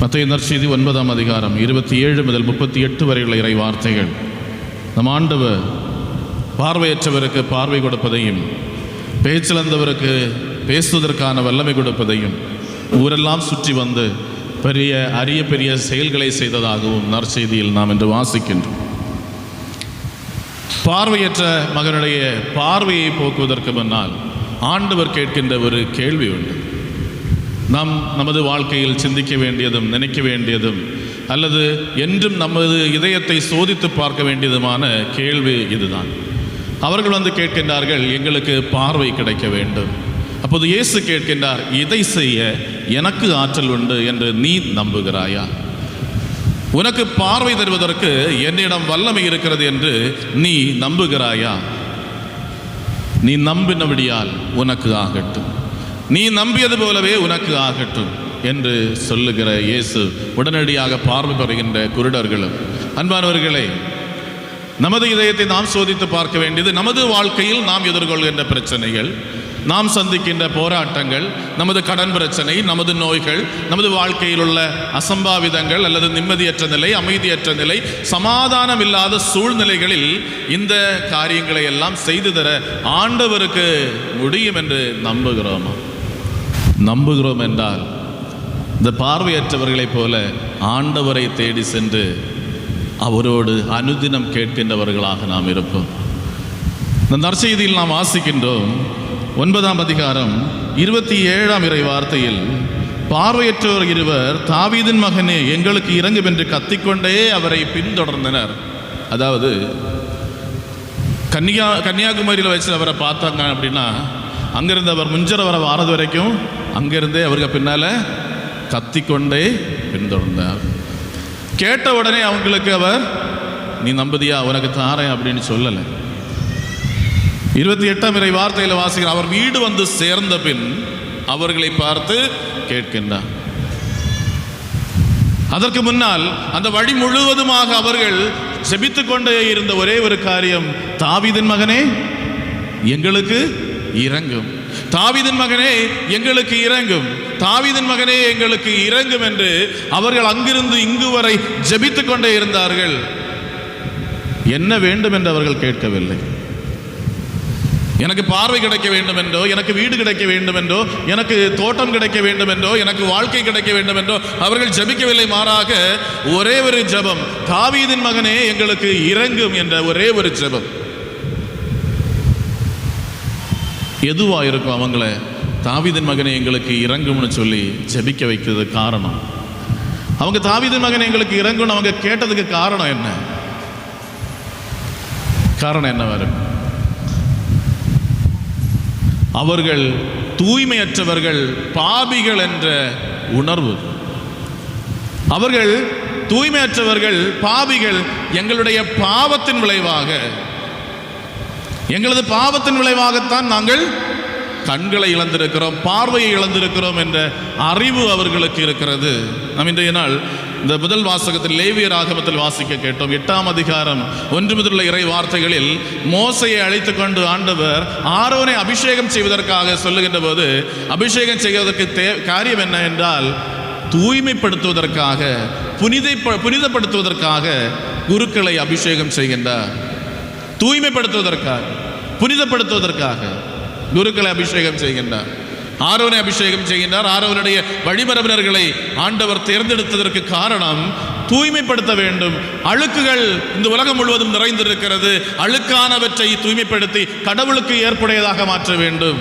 மத்தேயு நற்செய்தி 9ஆம் அதிகாரம் 27 முதல் 38 வரையுள்ள இறை வார்த்தைகள். நம் ஆண்டவர் பார்வையற்றவருக்கு பார்வை கொடுப்பதையும், பேச்சிழந்தவருக்கு பேசுவதற்கான வல்லமை கொடுப்பதையும், ஊரெல்லாம் சுற்றி வந்து பெரிய செயல்களை செய்ததாகவும் நற்செய்தியில் நாம் இன்று வாசிக்கின்றோம். பார்வையற்ற மகனுடைய பார்வையை போக்குவதற்கு முன்னால் ஆண்டவர் கேட்கின்ற ஒரு கேள்வி உண்டு. நாம் நமது வாழ்க்கையில் சிந்திக்க வேண்டியதும், நினைக்க வேண்டியதும், அல்லது என்றும் நமது இதயத்தை சோதித்து பார்க்க வேண்டியதுமான கேள்வி இதுதான். அவர்கள் வந்து கேட்கின்றார்கள், எங்களுக்கு பார்வை கிடைக்க வேண்டும். அப்போது இயேசு கேட்கின்றார், இதை செய்ய எனக்கு ஆற்றல் உண்டு என்று நீ நம்புகிறாயா? உனக்கு பார்வை தருவதற்கு என்னிடம் வல்லமை இருக்கிறது என்று நீ நம்புகிறாயா? நீ நம்பினபடியால் உனக்கு ஆகட்டும், நீ நம்பியது போலவே உனக்கு ஆகட்டும் என்று சொல்லுகிற இயேசு உடனடியாக பார்வை பெறுகின்ற குருடர்களும். அன்பானவர்களே, நமது இதயத்தை நாம் சோதித்து பார்க்க வேண்டியது நமது வாழ்க்கையில் நாம் எதிர்கொள்கின்ற பிரச்சனைகள், நாம் சந்திக்கின்ற போராட்டங்கள், நமது கடன் பிரச்சனை, நமது நோய்கள், நமது வாழ்க்கையில் உள்ள அசம்பாவிதங்கள் அல்லது நிம்மதியற்ற நிலை, அமைதியற்ற நிலை, சமாதானம் இல்லாத சூழ்நிலைகளில் இந்த காரியங்களை எல்லாம் செய்து தர ஆண்டவருக்கு முடியும் என்று நம்புகிறோம் என்றால் இந்த பார்வையற்றவர்களைப் போல ஆண்டவரை தேடி சென்று அவரோடு அனுதினம் கேட்கின்றவர்களாக நாம் இருப்போம். இந்த நற்செய்தியில் நாம் வாசிக்கின்றோம். 9ஆம் அதிகாரம் 27ஆம் இறை வார்த்தையில், பார்வையற்றோர் இருவர், தாவீதின் மகனே எங்களுக்கு இறங்கும் என்று கத்திக்கொண்டே அவரை பின்தொடர்ந்தனர். அதாவது கன்னியாகுமரியில் வச்சு அவரை பார்த்தாங்க அப்படின்னா, அங்கிருந்து அவர் முஞ்சர வர வாரது வரைக்கும் அங்கிருந்தே அவருக்கு பின்னால கத்திக்கொண்டே பின்தொடர்ந்தார். கேட்ட உடனே அவங்களுக்கு அவர், நீ நம்புதியா, உனக்கு தாரேன் அப்படின்னு சொல்லலை. 28ஆம் இறை வார்த்தையில் வாசிக்கிறார், அவர் வீடு வந்து சேர்ந்த பின் அவர்களை பார்த்து கேட்கின்றார். அதற்கு முன்னால் அந்த வழி முழுவதுமாக அவர்கள் ஜெபித்து கொண்டே இருந்த ஒரே ஒரு காரியம், தாவீதின் மகனே எங்களுக்கு இறங்கும், தாவீதின் மகனே எங்களுக்கு இறங்கும், தாவீதின் மகனே எங்களுக்கு இறங்கும் என்று அவர்கள் அங்கிருந்து இங்கு வரை ஜெபித்து கொண்டே இருந்தார்கள். என்ன வேண்டும் என்று அவர்கள் கேட்கவில்லை. எனக்கு பார்வை கிடைக்க வேண்டும் என்றோ, எனக்கு வீடு கிடைக்க வேண்டும் என்றோ, எனக்கு தோட்டம் கிடைக்க வேண்டும் என்றோ, எனக்கு வாழ்க்கை கிடைக்க வேண்டும் என்றோ அவர்கள் ஜெபிக்கவில்லை. மாறாக ஒரே ஒரு ஜெபம், தாவீதின் மகனே எங்களுக்கு இறங்கும் என்ற ஒரே ஒரு ஜெபம். எதுவா இருக்கும் அவங்கள தாவீதின் மகனை எங்களுக்கு இறங்கும்னு சொல்லி ஜெபிக்க வைக்கிறது காரணம்? அவங்க தாவீதின் மகனை எங்களுக்கு இறங்கும்னு அவங்க கேட்டதுக்கு காரணம் என்ன? காரணம் என்னவா இருக்கும்? அவர்கள் தூய்மையற்றவர்கள், பாபிகள் என்ற உணர்வு. அவர்கள் தூய்மையற்றவர்கள், பாபிகள். எங்களுடைய பாவத்தின் விளைவாக, எங்களது பாவத்தின் விளைவாகத்தான் நாங்கள் கண்களை இழந்திருக்கிறோம், பார்வையை இழந்திருக்கிறோம் என்ற அறிவு அவர்களுக்கு இருக்கிறது. நாம் இன்றைய நாள் இந்த முதல் வாசகத்தில் லேவியர் ஆகமத்தில் வாசிக்க கேட்டோம். 8ஆம் அதிகாரம் 1 முதல் இறை வார்த்தைகளில் மோசையை அழைத்து கொண்டு ஆண்டவர் ஆரோனை அபிஷேகம் செய்வதற்காக சொல்லுகின்ற போது, அபிஷேகம் செய்வதற்கு காரியம் என்ன என்றால், தூய்மைப்படுத்துவதற்காக, புனிதப்படுத்துவதற்காக குருக்களை அபிஷேகம் செய்கின்றார். தூய்மைப்படுத்துவதற்காக, புனிதப்படுத்துவதற்காக குருக்களை அபிஷேகம் செய்கின்றார். ஆரோனை அபிஷேகம் செய்கின்றார். ஆரோனுடைய வழிமரபினர்களை ஆண்டவர் தேர்ந்தெடுத்ததற்கு காரணம், தூய்மைப்படுத்த வேண்டும். அழுக்குகள் இந்த உலகம் முழுவதும் நிறைந்திருக்கிறது. அழுக்கானவற்றை தூய்மைப்படுத்தி கடவுளுக்கு ஏற்புடையதாக மாற்ற வேண்டும்.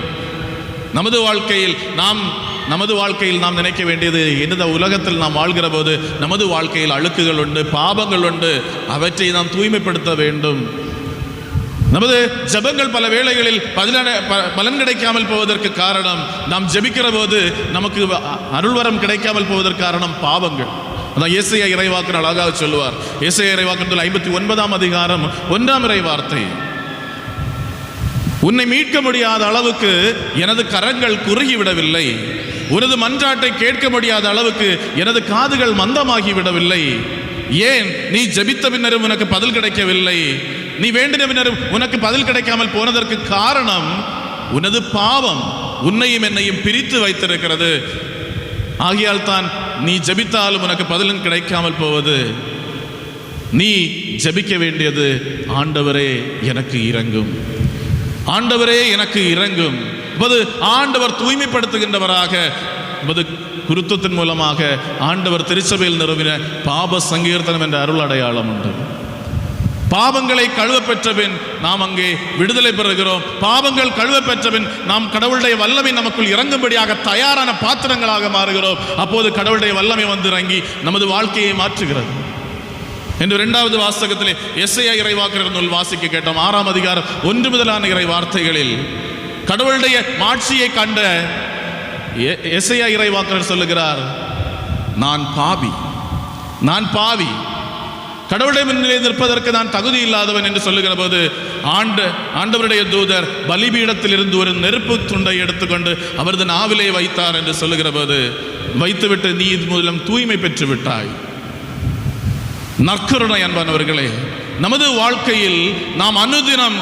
நமது வாழ்க்கையில் நாம் நினைக்க வேண்டியது, இந்த உலகத்தில் நாம் வாழ்கிற போது நமது வாழ்க்கையில் அழுக்குகள் உண்டு, பாவங்கள் உண்டு. அவற்றை நாம் தூய்மைப்படுத்த வேண்டும். நமது ஜெபங்கள் பல வேளைகளில் பலன் கிடைக்காமல் போவதற்கு காரணம், நாம் ஜெபிக்கிற போது நமக்கு அருள்வரம் கிடைக்காமல் போவதற்கு காரணம் பாவங்கள். அதான் ஏசாயா இறைவாக்கு அழகாக சொல்லுவார். ஏசாயா இறைவாக்கு 59ஆம் அதிகாரம் 1ஆம் இறை வார்த்தை, உன்னை மீட்க முடியாத அளவுக்கு எனது கரங்கள் குறுகிவிடவில்லை, உனது மன்றாட்டை கேட்க முடியாத அளவுக்கு எனது காதுகள் மந்தமாகி விடவில்லை. ஏன் நீ ஜெபித்த பின்னரும் உனக்கு பதில் கிடைக்கவில்லை? நீ வேண்டின பின்னரும் உனக்கு பதில் கிடைக்காமல் போனதற்கு காரணம், உனது பாவம் உன்னையும் என்னையும் பிரித்து வைத்திருக்கிறது. ஆகையால் தான் நீ ஜெபித்தாலும் உனக்கு பதிலும் கிடைக்காமல் போவது. நீ ஜெபிக்க வேண்டியது, ஆண்டவரே எனக்கு இரங்கும், ஆண்டவரே எனக்கு இரங்கும். ஆண்டவர் தூய்மைப்படுத்துகின்றவராக குருத்துவத்தின் மூலமாக ஆண்டவர் திருச்சபையில் நிறுவின பாப சங்கீர்த்தனம் என்ற அருள் அடையாளம் உண்டு. பாவங்களை கழுவ பெற்றபின் நாம் அங்கே விடுதலை பெறுகிறோம். பாவங்கள் கழுவ பெற்றபின் நாம் கடவுளுடைய வல்லமை நமக்குள் இறங்கும்படியாக தயாரான பாத்திரங்களாக மாறுகிறோம். அப்போது கடவுளுடைய வல்லமை வந்து இறங்கி நமது வாழ்க்கையை மாற்றுகிறது. என்று 2வது வாசகத்திலே எஸ்ஐயா இறைவாக்கினர் நூல் வாசிக்க கேட்டோம். 6ஆம் அதிகாரம் 1 முதலான இறை வார்த்தைகளில் கடவுளுடைய மாட்சியை கண்ட எஸ்ஐயா இறைவாக்கினர் சொல்லுகிறார், நான் பாவி, நான் பாவி, கடவுளுடைய முன்னிலை நிற்பதற்கு நான் தகுதி இல்லாதவன் என்று சொல்லுகிற போது ஆண்டவருடைய தூதர் பலிபீடத்தில் இருந்து ஒரு நெருப்பு துண்டை எடுத்துக்கொண்டு அவரது நாவிலே வைத்தார் என்று சொல்லுகிற போது, வைத்துவிட்டு நீ இது மூலம் தூய்மை பெற்று விட்டாய். நற்கருணை அன்பானவர்களே, நமது வாழ்க்கையில் நாம் அனுதினம்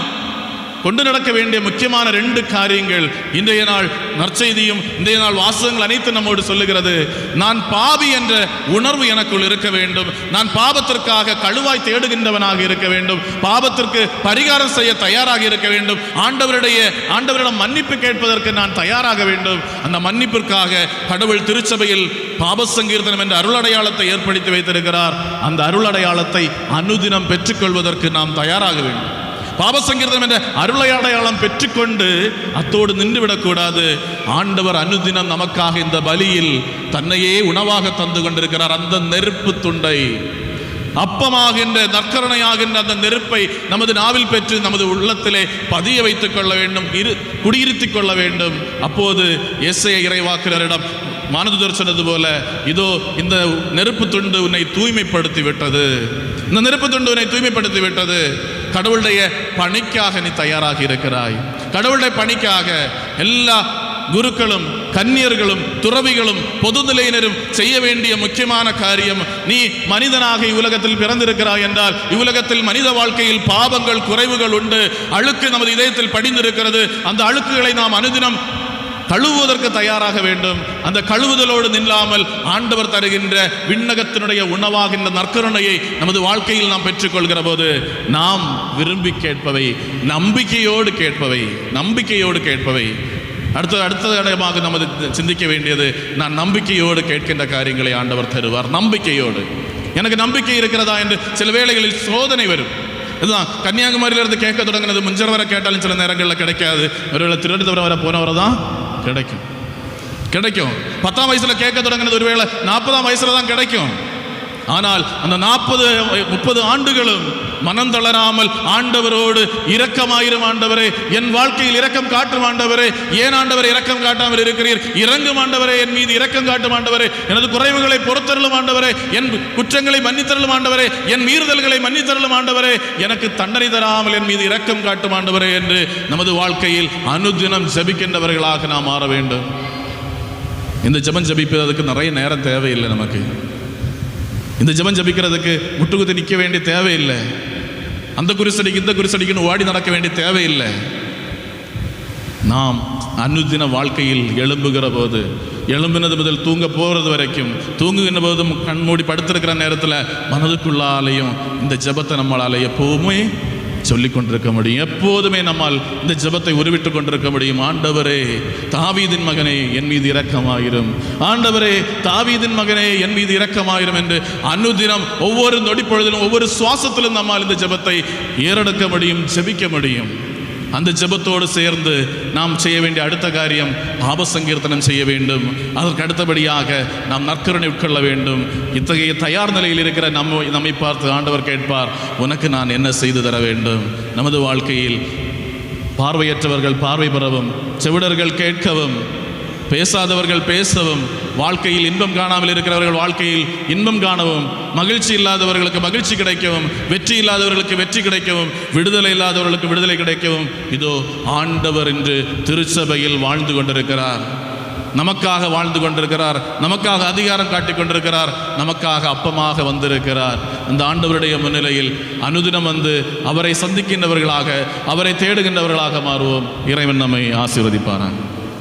கொண்டு நடக்க வேண்டிய முக்கியமான 2 காரியங்கள் இன்றைய நாள் நற்செய்தியும் இன்றைய நாள் வாசகங்கள் அனைத்து நம்மோடு சொல்லுகிறது. நான் பாவி என்ற உணர்வு எனக்குள் இருக்க வேண்டும். நான் பாவத்திற்காக கழுவாய் தேடுகின்றவனாக இருக்க வேண்டும். பாவத்திற்கு பரிகாரம் செய்ய தயாராக இருக்க வேண்டும். ஆண்டவரிடம் மன்னிப்பு கேட்பதற்கு நான் தயாராக வேண்டும். அந்த மன்னிப்பிற்காக கடவுள் திருச்சபையில் பாப சங்கீர்த்தனம் என்ற அருள் அடையாளத்தை ஏற்படுத்தி வைத்திருக்கிறார். அந்த அருள் அடையாளத்தை அனுதினம் பெற்றுக்கொள்வதற்கு நாம் தயாராக வேண்டும். பாப சங்கீர்த்தனம் என்ற அருளை அடையாளம் பெற்றுக்கொண்டு அத்தோடு நின்றுவிடக்கூடாது. ஆண்டவர் அனுதினம் நமக்காக இந்த பலியில் தன்னையே உணவாக தந்து கொண்டிருக்கிறார். அந்த நெருப்பு துண்டை, அப்பமாகின்ற நற்கருணையாகின்ற அந்த நெருப்பை நமது நாவில் பெற்று நமது உள்ளத்திலே பதிய வைத்துக் கொள்ள வேண்டும், குடியிருத்திக் கொள்ள வேண்டும். அப்போது எஸ்ஐயா இறைவாக்கினரிடம் மானதுதர் சொன்னது போல, இதோ இந்த நெருப்பு துண்டு உன்னை தூய்மைப்படுத்தி விட்டது, இந்த நெருப்பு துண்டு உன்னை தூய்மைப்படுத்தி விட்டது. கடவுளுடைய பணிக்காக நீ தயாராகி இருக்கிறாய். கடவுளுடைய பணிக்காக எல்லா குருக்களும் கன்னியர்களும் துறவிகளும் பொது நிலையினரும் செய்ய வேண்டிய முக்கியமான காரியம், நீ மனிதனாக இவ்வுலகத்தில் பிறந்திருக்கிறாய் என்றால் இவ்வுலகத்தில் மனித வாழ்க்கையில் பாவங்கள் குறைவுகள் உண்டு. அழுக்கு நமது இதயத்தில் படிந்திருக்கிறது. அந்த அழுக்குகளை நாம் அனுதினம் கழுவுவதற்கு தயாராக வேண்டும். அந்த கழுவுதலோடு நில்லாமல் ஆண்டவர் தருகின்ற விண்ணகத்தினுடைய உணவாகின்ற நற்கருணையை நமது வாழ்க்கையில் நாம் பெற்றுக்கொள்கிற போது நாம் விரும்பி கேட்பவை, நம்பிக்கையோடு கேட்பவை, நம்பிக்கையோடு கேட்பவை. அடுத்த இடமாக நமது சிந்திக்க வேண்டியது, நான் நம்பிக்கையோடு கேட்கின்ற காரியங்களை ஆண்டவர் தருவார். நம்பிக்கையோடு, எனக்கு நம்பிக்கை இருக்கிறதா என்று சில வேளைகளில் சோதனை வரும். இதுதான் கன்னியாகுமரியிலிருந்து கேட்க தொடங்கினது. முஞ்சர் வர கேட்டாலும் சில நேரங்களில் கிடைக்காது. ஒருவேளை திருவனந்தபுரம் வர போனவரை தான் கிடைக்கும். 10ஆம் வயசுல கேட்க தொடங்கினது ஒருவேளை 40ஆம் வயசுல தான் கிடைக்கும். ஆனால் அந்த 40-30 ஆண்டுகளும் மனம் தளராமல் ஆண்டவரோடு இரக்கமாயிரும் ஆண்டவரே, என் வாழ்க்கையில் இரக்கம் காட்டும் ஆண்டவரே, ஏன் ஆண்டவரே இரக்கம் காட்டாமல் இருக்கிறீர், இறங்கும் ஆண்டவரே, என் மீது இரக்கம் காட்டும் ஆண்டவரே, எனது குறைவுகளை பொறுத்தருளும் ஆண்டவரே, என் குற்றங்களை மன்னித்தருளும் ஆண்டவரே, என் மீறுதல்களை மன்னித்தருளும் ஆண்டவரே, எனக்கு தண்டனை தராமல் என் மீது இரக்கம் காட்டும் ஆண்டவரே என்று நமது வாழ்க்கையில் அனுதினம் ஜெபிக்கின்றவர்களாக நாம் மாற வேண்டும். இந்த ஜெபம் ஜெபிப்பதற்கு நிறைய நேரம் தேவையில்லை. நமக்கு இந்த ஜெபம் ஜெபிக்கிறதுக்கு முட்டுக்குத்தி நிற்க வேண்டிய தேவையில்லை. அந்த குருசடிக்கு இந்த குருசடிக்குன்னு ஓடி நடக்க வேண்டிய தேவையில்லை. நாம் அனுதின வாழ்க்கையில் எழும்புகிற போது, எழும்பினது முதல் தூங்க போகிறது வரைக்கும், தூங்குகின்ற போதும் கண்மூடி படுத்திருக்கிற நேரத்தில் மனதுக்குள்ளாலேயும் இந்த ஜெபத்தை நம்மளால் எப்போவுமே சொல்லிக் கொண்டிருக்க முடியும். எப்போதுமே நம்மால் இந்த ஜெபத்தை உருவிட்டு கொண்டிருக்க முடியும். ஆண்டவரே தாவீதின் மகனே என் மீது இரக்கமாயிரும், ஆண்டவரே தாவீதின் மகனே என் மீது இரக்கமாயிரும் என்று அனுதினம் ஒவ்வொரு நொடிப்பொழுதிலும் ஒவ்வொரு சுவாசத்திலும் நம்மால் இந்த ஜெபத்தை ஏறெடுக்க முடியும், ஜெபிக்க முடியும். அந்த ஜெபத்தோடு சேர்ந்து நாம் செய்ய வேண்டிய அடுத்த காரியம் பாப சங்கீர்த்தனம் செய்ய வேண்டும். அதற்கு அடுத்தபடியாக நாம் நற்கருணை உட்கொள்ள வேண்டும். இத்தகைய தயார் நிலையில் இருக்கிற நம்மை பார்த்து ஆண்டவர் கேட்பார், உனக்கு நான் என்ன செய்து தர வேண்டும்? நமது வாழ்க்கையில் பார்வையற்றவர்கள் பார்வை பெறவும், செவிடர்கள் கேட்கவும், பேசாதவர்கள் பேசவும், வாழ்க்கையில் இன்பம் காணாமல் இருக்கிறவர்கள் வாழ்க்கையில் இன்பம் காணவும், மகிழ்ச்சி இல்லாதவர்களுக்கு மகிழ்ச்சி கிடைக்கவும், வெற்றி இல்லாதவர்களுக்கு வெற்றி கிடைக்கவும், விடுதலை இல்லாதவர்களுக்கு விடுதலை கிடைக்கவும் இதோ ஆண்டவர் இன்று திருச்சபையில் வாழ்ந்து கொண்டிருக்கிறார். நமக்காக வாழ்ந்து கொண்டிருக்கிறார். நமக்காக அதிகாரம் காட்டிக் கொண்டிருக்கிறார். நமக்காக அப்பமாக வந்திருக்கிறார். அந்த ஆண்டவருடைய முன்னிலையில் அனுதினம் வந்து அவரை சந்திக்கின்றவர்களாக, அவரை தேடுகின்றவர்களாக மாறுவோம். இறைவன் நம்மை ஆசீர்வதிப்பாரான்.